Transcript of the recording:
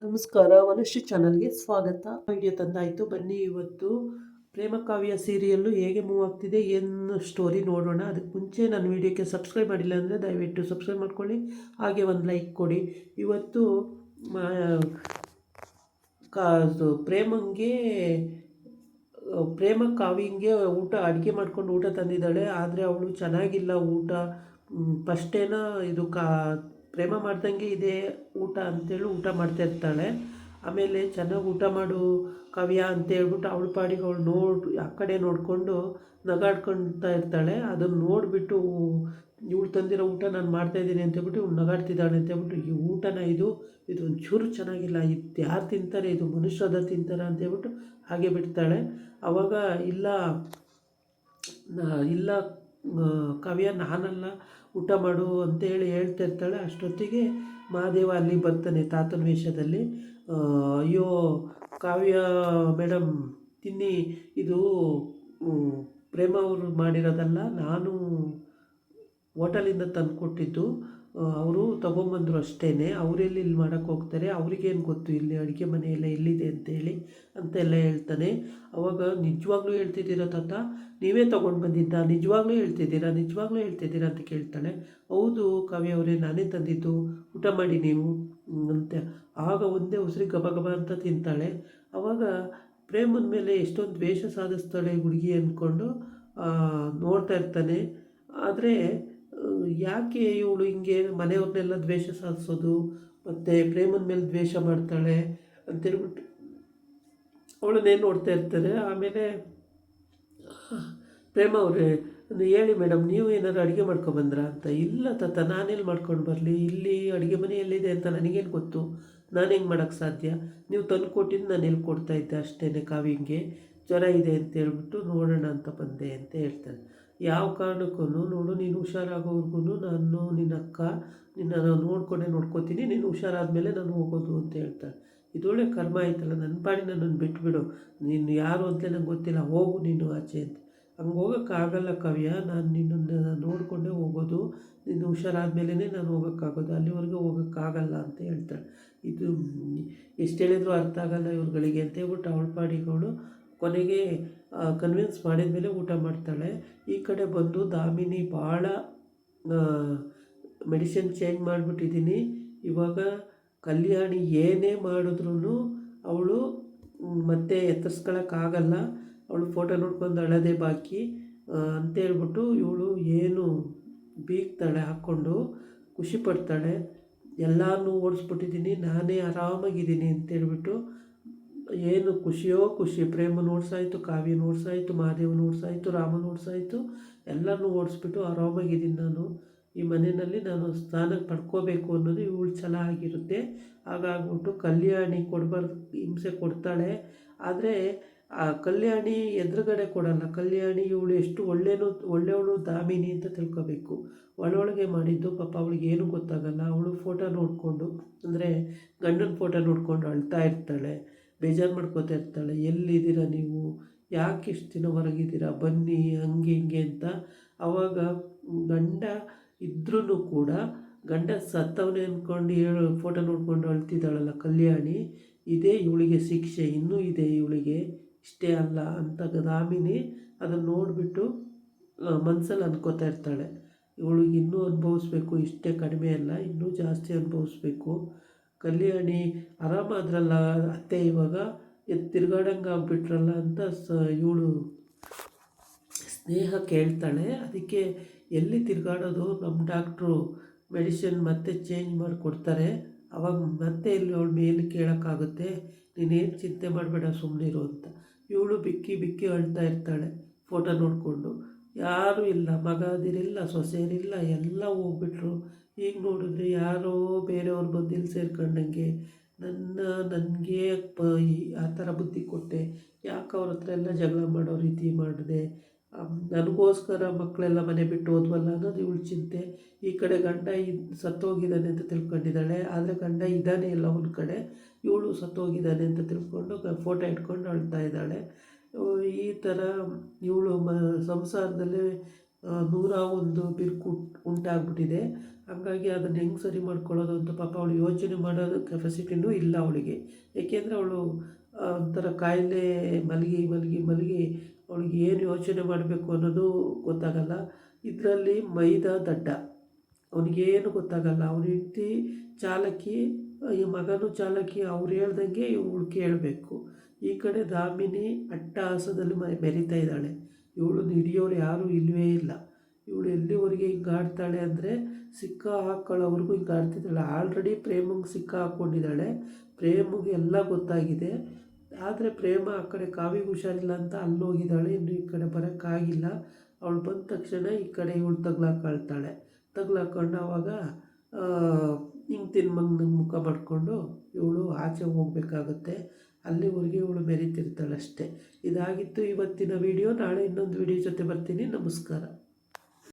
ನಮಸ್ಕಾರ, ವನಶ್ರೀ ಚಾನಲ್ಗೆ ಸ್ವಾಗತ. ವಿಡಿಯೋ ತಂದಾಯಿತು. ಬನ್ನಿ ಇವತ್ತು ಪ್ರೇಮ ಕಾವ್ಯ ಸೀರಿಯಲ್ಲು ಹೇಗೆ ಮೂವ್ ಆಗ್ತಿದೆ, ಏನು ಸ್ಟೋರಿ ನೋಡೋಣ. ಅದಕ್ಕೆ ಮುಂಚೆ ನನ್ನ ವಿಡಿಯೋಕ್ಕೆ ಸಬ್ಸ್ಕ್ರೈಬ್ ಮಾಡಿಲ್ಲ ಅಂದರೆ ದಯವಿಟ್ಟು ಸಬ್ಸ್ಕ್ರೈಬ್ ಮಾಡ್ಕೊಳ್ಳಿ, ಹಾಗೆ ಒಂದು ಲೈಕ್ ಕೊಡಿ. ಇವತ್ತು ಪ್ರೇಮ ಕಾವ್ಯಂಗೆ ಅಡುಗೆ ಮಾಡ್ಕೊಂಡು ಊಟ ತಂದಿದ್ದಾಳೆ. ಆದರೆ ಅವಳು ಚೆನ್ನಾಗಿಲ್ಲ ಊಟ. ಫಸ್ಟೇನೋ ಇದು ಪ್ರೇಮ ಮಾಡ್ದಂಗೆ ಇದೆ ಊಟ ಅಂತೇಳಿ ಊಟ ಮಾಡ್ತಾ ಇರ್ತಾಳೆ. ಆಮೇಲೆ ಚೆನ್ನಾಗಿ ಊಟ ಮಾಡು ಕಾವ್ಯ ಅಂತೇಳ್ಬಿಟ್ಟು ಅವಳ ಪಾಡಿಗೆ ಅವಳು ಆ ಕಡೆ ನೋಡಿಕೊಂಡು ನಗಾಡ್ಕೊಳ್ತಾ ಇರ್ತಾಳೆ. ಅದನ್ನು ನೋಡಿಬಿಟ್ಟು ಇವಳು ತಂದಿರೋ ಊಟ ನಾನು ಮಾಡ್ತಾಯಿದ್ದೀನಿ ಅಂತೇಳ್ಬಿಟ್ಟು ಇವ್ಳು ನಗಾಡ್ತಿದ್ದಾಳೆ ಅಂತೇಳ್ಬಿಟ್ಟು ಈ ಊಟನ ಇದು ಒಂಚೂರು ಚೆನ್ನಾಗಿಲ್ಲ, ಇದು ಯಾರು ತಿಂತಾರೆ, ಇದು ಮನುಷ್ಯದ ತಿಂತಾರೆ ಅಂತೇಳ್ಬಿಟ್ಟು ಹಾಗೆ ಬಿಡ್ತಾಳೆ. ಆವಾಗ ಇಲ್ಲ ಇಲ್ಲ ಕಾವ್ಯ ನಾನಲ್ಲ, ಊಟ ಮಾಡು ಅಂತೇಳಿ ಹೇಳ್ತಾ ಇರ್ತಾಳೆ. ಅಷ್ಟೊತ್ತಿಗೆ ಮಹಾದೇವ ಅಲ್ಲಿ ಬರ್ತಾನೆ ತಾತನ ವೇಷದಲ್ಲಿ. ಅಯ್ಯೋ ಕಾವ್ಯ ಮೇಡಮ್ ತಿನ್ನಿ, ಇದು ಪ್ರೇಮ ಅವರು ಮಾಡಿರೋದಲ್ಲ, ನಾನು ಹೋಟೆಲಿಂದ ತಂದು ಕೊಟ್ಟಿದ್ದು, ಅವರು ತೊಗೊಂಬಂದರು ಅಷ್ಟೇ, ಅವರೆಲ್ಲಿ ಇಲ್ಲಿ ಮಾಡೋಕ್ಕೆ ಹೋಗ್ತಾರೆ, ಅವ್ರಿಗೇನು ಗೊತ್ತು ಇಲ್ಲಿ ಅಡುಗೆ ಮನೆಯೆಲ್ಲ ಎಲ್ಲಿದೆ ಅಂತೇಳಿ ಅಂತೆಲ್ಲ ಹೇಳ್ತಾನೆ. ಅವಾಗ ನಿಜವಾಗ್ಲೂ ಹೇಳ್ತಿದ್ದೀರಾ ತಾತ, ನೀವೇ ತೊಗೊಂಡು ಬಂದಿದ್ದ, ನಿಜವಾಗ್ಲೂ ಹೇಳ್ತಿದ್ದೀರಾ ಅಂತ ಕೇಳ್ತಾಳೆ. ಹೌದು ಕಾವ್ಯ ಅವರೇ, ನಾನೇ ತಂದಿದ್ದು, ಊಟ ಮಾಡಿ ನೀವು ಅಂತ. ಆಗ ಒಂದೇ ಉಸಿರಿ ಗಬ ಗಬ ಅಂತ ತಿಂತಾಳೆ. ಆವಾಗ ಪ್ರೇಮನ ಮೇಲೆ ಎಷ್ಟೊಂದು ದ್ವೇಷ ಸಾಧಿಸ್ತಾಳೆ ಹುಡುಗಿ ಅಂದ್ಕೊಂಡು ನೋಡ್ತಾ ಇರ್ತಾನೆ. ಆದರೆ ಯಾಕೆ ಇವಳು ಹಿಂಗೆ ಮನೆಯವ್ರನ್ನೆಲ್ಲ ದ್ವೇಷ ಸಾಧಿಸೋದು ಮತ್ತು ಪ್ರೇಮನ ಮೇಲೆ ದ್ವೇಷ ಮಾಡ್ತಾಳೆ ಅಂತೇಳ್ಬಿಟ್ಟು ಅವಳನ್ನೇ ನೋಡ್ತಾ ಇರ್ತಾರೆ. ಆಮೇಲೆ ಪ್ರೇಮ ಅವರೇ ಹೇಳಿ ಮೇಡಮ್, ನೀವು ಏನಾದ್ರು ಅಡುಗೆ ಮಾಡ್ಕೊಬಂದ್ರಾ ಅಂತ. ಇಲ್ಲ ತಾತ, ನಾನೆಲ್ಲಿ ಮಾಡ್ಕೊಂಡು ಬರಲಿ, ಇಲ್ಲಿ ಅಡುಗೆ ಮನೆ ಎಲ್ಲಿದೆ ಅಂತ ನನಗೇನು ಗೊತ್ತು, ನಾನು ಹೆಂಗೆ ಮಾಡೋಕ್ಕೆ ಸಾಧ್ಯ, ನೀವು ತಂದು ಕೊಟ್ಟಿದ್ದು ನಾನು ಎಲ್ಲಿ ಕೊಡ್ತಾಯಿದ್ದೆ ಅಷ್ಟೇ, ಕಾವ್ಯಂಗೆ ಜ್ವರ ಇದೆ ಅಂತೇಳ್ಬಿಟ್ಟು ನೋಡೋಣ ಅಂತ ಬಂದೆ ಅಂತ ಹೇಳ್ತಾನೆ. ಯಾವ ಕಾರಣಕ್ಕೂ ನೋಡು, ನೀನು ಹುಷಾರಾಗೋವರೆಗೂ ನಾನು ನಿನ್ನ ಅಕ್ಕ ನಾನು ನೋಡ್ಕೊತೀನಿ, ನೀನು ಹುಷಾರಾದಮೇಲೆ ನಾನು ಹೋಗೋದು ಅಂತ ಹೇಳ್ತಾಳೆ. ಇದೊಳ್ಳೆ ಕರ್ಮ ಆಯ್ತಲ್ಲ, ನನ್ನ ಪಾಡಿ ನನ್ನನ್ನು ಬಿಟ್ಬಿಡು, ನೀನು ಯಾರು ಅಂತಲೇ ನಂಗೆ ಗೊತ್ತಿಲ್ಲ, ಹೋಗು ನೀನು ಆಚೆ ಅಂತ. ಹಂಗೆ ಹೋಗೋಕ್ಕಾಗಲ್ಲ ಕಾವ್ಯ, ನಾನು ನಿನ್ನನ್ನು ನೋಡಿಕೊಂಡೇ ಹೋಗೋದು, ನೀನು ಹುಷಾರಾದ್ಮೇಲೆ ನಾನು ಹೋಗೋಕ್ಕಾಗೋದು, ಅಲ್ಲಿವರೆಗೂ ಹೋಗೋಕ್ಕಾಗಲ್ಲ ಅಂತ ಹೇಳ್ತಾಳೆ. ಇದು ಎಷ್ಟು ಹೇಳಿದ್ರು ಅರ್ಥ ಆಗಲ್ಲ ಇವ್ರುಗಳಿಗೆ ಅಂತ ಹೇಳ್ಬಿಟ್ಟು ಅವಳ ಪಾಡಿಗಳು ಕೊನೆಗೆ ಕನ್ವಿನ್ಸ್ ಮಾಡಿದ ಮೇಲೆ ಊಟ ಮಾಡ್ತಾಳೆ. ಈ ಕಡೆ ಬಂದು ದಾಮಿನಿ ಭಾಳ ಮೆಡಿಸಿನ್ ಚೇಂಜ್ ಮಾಡಿಬಿಟ್ಟಿದ್ದೀನಿ, ಇವಾಗ ಕಲ್ಯಾಣಿ ಏನೇ ಮಾಡಿದ್ರೂ ಅವಳು ಮತ್ತೆ ಎತ್ತರಿಸ್ಕೊಳಕ್ಕಾಗಲ್ಲ, ಅವಳು ಫೋಟೋ ನೋಡ್ಕೊಂಡು ಅಳೋದೇ ಬಾಕಿ ಅಂತೇಳ್ಬಿಟ್ಟು ಇವಳು ಏನು ಬೀಗ್ತಾಳೆ, ಹಾಕ್ಕೊಂಡು ಖುಷಿ ಪಡ್ತಾಳೆ. ಎಲ್ಲನೂ ಓಡಿಸ್ಬಿಟ್ಟಿದ್ದೀನಿ, ನಾನೇ ಆರಾಮಾಗಿದ್ದೀನಿ ಅಂತೇಳ್ಬಿಟ್ಟು ಏನು ಖುಷಿಯೋ ಖುಷಿ. ಪ್ರೇಮ ಓಡಿಸಾಯ್ತು, ಕಾವ್ಯ ಓಡಿಸಾಯ್ತು, ಮಹಾದೇವನ ಓಡಿಸಾಯ್ತು, ರಾಮನ ಓಡಿಸಾಯ್ತು, ಎಲ್ಲರನ್ನೂ ಓಡಿಸ್ಬಿಟ್ಟು ಆರಾಮಾಗಿದ್ದೀನಿ ನಾನು. ಈ ಮನೆಯಲ್ಲಿ ನಾನು ಸ್ಥಾನ ಪಡ್ಕೋಬೇಕು ಅನ್ನೋದು ಇವಳು ಛಲ ಆಗಿರುತ್ತೆ. ಹಾಗಾಗ್ಬಿಟ್ಟು ಕಲ್ಯಾಣಿ ಕೊಡಬಾರ್ದು ಹಿಂಸೆ ಕೊಡ್ತಾಳೆ. ಆದರೆ ಆ ಕಲ್ಯಾಣಿ ಎದುರುಗಡೆ ಕೊಡಲ್ಲ. ಕಲ್ಯಾಣಿ ಇವಳು ಎಷ್ಟು ಒಳ್ಳೆಯವಳು ದಾಮಿನಿ ಅಂತ ತಿಳ್ಕೊಬೇಕು. ಒಳೊಳಗೆ ಮಾಡಿದ್ದು ಪಾಪ ಅವಳಿಗೆ ಏನೂ ಗೊತ್ತಾಗಲ್ಲ. ಅವಳು ಫೋಟೋ ನೋಡಿಕೊಂಡು, ಅಂದರೆ ಗಂಡನ ಫೋಟೋ ನೋಡ್ಕೊಂಡು ಅಳ್ತಾ ಇರ್ತಾಳೆ, ಬೇಜಾರು ಮಾಡ್ಕೋತಾ ಇರ್ತಾಳೆ. ಎಲ್ಲಿದ್ದೀರಾ ನೀವು, ಯಾಕೆ ಇಷ್ಟು ದಿನ ಹೊರಗಿದ್ದೀರಾ, ಬನ್ನಿ ಹಂಗೆ ಹಿಂಗೆ ಅಂತ. ಆವಾಗ ಗಂಡ ಇದ್ರೂ ಕೂಡ ಗಂಡ ಸತ್ತವನೇ ಅಂದ್ಕೊಂಡು ಫೋಟೋ ನೋಡ್ಕೊಂಡು ಅಳ್ತಿದ್ದಾಳಲ್ಲ ಕಲ್ಯಾಣಿ, ಇದೇ ಇವಳಿಗೆ ಶಿಕ್ಷೆ, ಇನ್ನೂ ಇದೆ ಇವಳಿಗೆ, ಇಷ್ಟೇ ಅಲ್ಲ ಅಂತ ದಾಮಿನಿ ಅದನ್ನು ನೋಡಿಬಿಟ್ಟು ಮನಸ್ಸಲ್ಲಿ ಅಂದ್ಕೋತಾ ಇರ್ತಾಳೆ. ಇವಳಿಗೆ ಇನ್ನೂ ಅನುಭವಿಸ್ಬೇಕು, ಇಷ್ಟೇ ಕಡಿಮೆ ಅಲ್ಲ, ಇನ್ನೂ ಜಾಸ್ತಿ ಅನುಭವಿಸ್ಬೇಕು. ಕಲ್ಯಾಣಿ ಆರಾಮಾದ್ರಲ್ಲ ಅತ್ತೆ, ಇವಾಗ ತಿರ್ಗಾಡಂಗೆ ಆಗ್ಬಿಟ್ರಲ್ಲ ಅಂತ ಇವಳು ಸ್ನೇಹ ಕೇಳ್ತಾಳೆ. ಅದಕ್ಕೆ ಎಲ್ಲಿ ತಿರ್ಗಾಡೋದು, ನಮ್ಮ ಡಾಕ್ಟ್ರು ಮೆಡಿಸಿನ್ ಮತ್ತೆ ಚೇಂಜ್ ಮಾಡಿಕೊಡ್ತಾರೆ, ಅವಾಗ ಮತ್ತೆ ಇಲ್ಲಿ ಅವಳ ಮೇಲೆ ಕೇಳೋಕ್ಕಾಗುತ್ತೆ, ನೀನೇನು ಚಿಂತೆ ಮಾಡಬೇಡ ಸುಮ್ಮನಿರು ಅಂತ. ಇವಳು ಬಿಕ್ಕಿ ಬಿಕ್ಕಿ ಅಳ್ತಾ ಇರ್ತಾಳೆ ಫೋಟೋ ನೋಡಿಕೊಂಡು. ಯಾರೂ ಇಲ್ಲ, ಮಗದಿರಿಲ್ಲ, ಸೊಸೆಯರಿಲ್ಲ, ಎಲ್ಲ ಹೋಗ್ಬಿಟ್ರು. ಈಗ ನೋಡಿದ್ರೆ ಯಾರೋ ಬೇರೆಯವ್ರು ಬಂದು ಇಲ್ಲಿ ಸೇರ್ಕೊಂಡಂಗೆ ನನಗೆ ಆ ಥರ ಬುದ್ಧಿ ಕೊಟ್ಟೆ, ಯಾಕೆ ಅವ್ರ ಹತ್ರ ಎಲ್ಲ ಜಗಳ ಮಾಡೋ ರೀತಿ ಮಾಡಿದೆ, ನನಗೋಸ್ಕರ ಮಕ್ಕಳೆಲ್ಲ ಮನೆ ಬಿಟ್ಟು ಹೋದ್ವಲ್ಲ ಅನ್ನೋದು ಇವಳು ಚಿಂತೆ. ಈ ಕಡೆ ಗಂಡ ಸತ್ತೋಗಿದ್ದಾನೆ ಅಂತ ತಿಳ್ಕೊಂಡಿದ್ದಾಳೆ, ಆದರೆ ಗಂಡ ಇದ್ದಾನೆ ಇಲ್ಲ ಒಂದು ಕಡೆ, ಇವಳು ಸತ್ತೋಗಿದ್ದಾನೆ ಅಂತ ತಿಳ್ಕೊಂಡು ಫೋಟೋ ಇಟ್ಕೊಂಡು ಅಳ್ತಾ ಇದ್ದಾಳೆ. ಈ ಥರ ಇವಳು ಸಂಸಾರದಲ್ಲಿ 101 ಬಿರುಕು ಉಂಟಾಗ್ಬಿಟ್ಟಿದೆ. ಹಂಗಾಗಿ ಅದನ್ನು ಹೆಂಗೆ ಸರಿ ಮಾಡ್ಕೊಳ್ಳೋದು ಅಂತ ಪಾಪ ಅವಳು ಯೋಚನೆ ಮಾಡೋದು ಕೆಪಾಸಿಟಿನೂ ಇಲ್ಲ ಅವಳಿಗೆ. ಏಕೆಂದರೆ ಅವಳು ಒಂಥರ ಕಾಯಿಲೆ ಮಲಗಿ ಮಲಗಿ ಮಲಗಿ ಅವಳಿಗೆ ಏನು ಯೋಚನೆ ಮಾಡಬೇಕು ಅನ್ನೋದು ಗೊತ್ತಾಗಲ್ಲ. ಇದರಲ್ಲಿ ಮೈದಾ ದಡ್ಡ, ಅವನಿಗೇನು ಗೊತ್ತಾಗಲ್ಲ. ಅವನ ಹೆಂಡತಿ ಚಾಲಕಿ, ಈ ಮಗನೂ ಚಾಲಕಿ, ಅವ್ರು ಹೇಳ್ದಂಗೆ ಇವಳು ಕೇಳಬೇಕು. ಈ ಕಡೆ ದಾಮಿನಿ ಅಟ್ಟಹಾಸದಲ್ಲಿ ಮೆರಿತಾ ಇದ್ದಾಳೆ. ಇವಳನ್ನು ಹಿಡಿಯೋರು ಯಾರೂ ಇಲ್ಲವೇ ಇಲ್ಲ. ಇವಳು ಎಲ್ಲಿವರೆಗೆ ಹಿಂಗೆ ಆಡ್ತಾಳೆ ಅಂದರೆ ಸಿಕ್ಕ ಹಾಕೊಳ್ಳೋವರೆಗೂ ಹಿಂಗೆ ಆಡ್ತಿದ್ದಾಳೆ. ಆಲ್ರೆಡಿ ಪ್ರೇಮಂಗೆ ಸಿಕ್ಕ ಹಾಕ್ಕೊಂಡಿದ್ದಾಳೆ. ಪ್ರೇಮಿಗೆ ಎಲ್ಲ ಗೊತ್ತಾಗಿದೆ. ಆದರೆ ಪ್ರೇಮ ಆ ಕಡೆ ಕಾವಿಗೆ ಹುಷಾರಿಲ್ಲ ಅಂತ ಅಲ್ಲೋಗಿದ್ದಾಳೆ. ಇನ್ನು ಈ ಕಡೆ ಬರೋಕ್ಕಾಗಿಲ್ಲ. ಅವಳು ಬಂದ ತಕ್ಷಣ ಈ ಕಡೆ ಇವಳು ತಗ್ಲಾಕೊಳ್ತಾಳೆ. ತಗ್ಲಾಕೊಂಡು ಆವಾಗ ಹಿಂಗೆ ತಿನ್ಮಂಗೆ ಮುಖ ಮಾಡಿಕೊಂಡು ಇವಳು ಆಚೆ ಹೋಗಬೇಕಾಗುತ್ತೆ. ಅಲ್ಲಿವರೆಗೆ ಇವಳು ಮೆರಿತಿರ್ತಾಳೆ ಅಷ್ಟೇ. ಇದಾಗಿತ್ತು ಇವತ್ತಿನ ವಿಡಿಯೋ. ನಾಳೆ ಇನ್ನೊಂದು ವಿಡಿಯೋ ಜೊತೆ ಬರ್ತೀನಿ. ನಮಸ್ಕಾರ.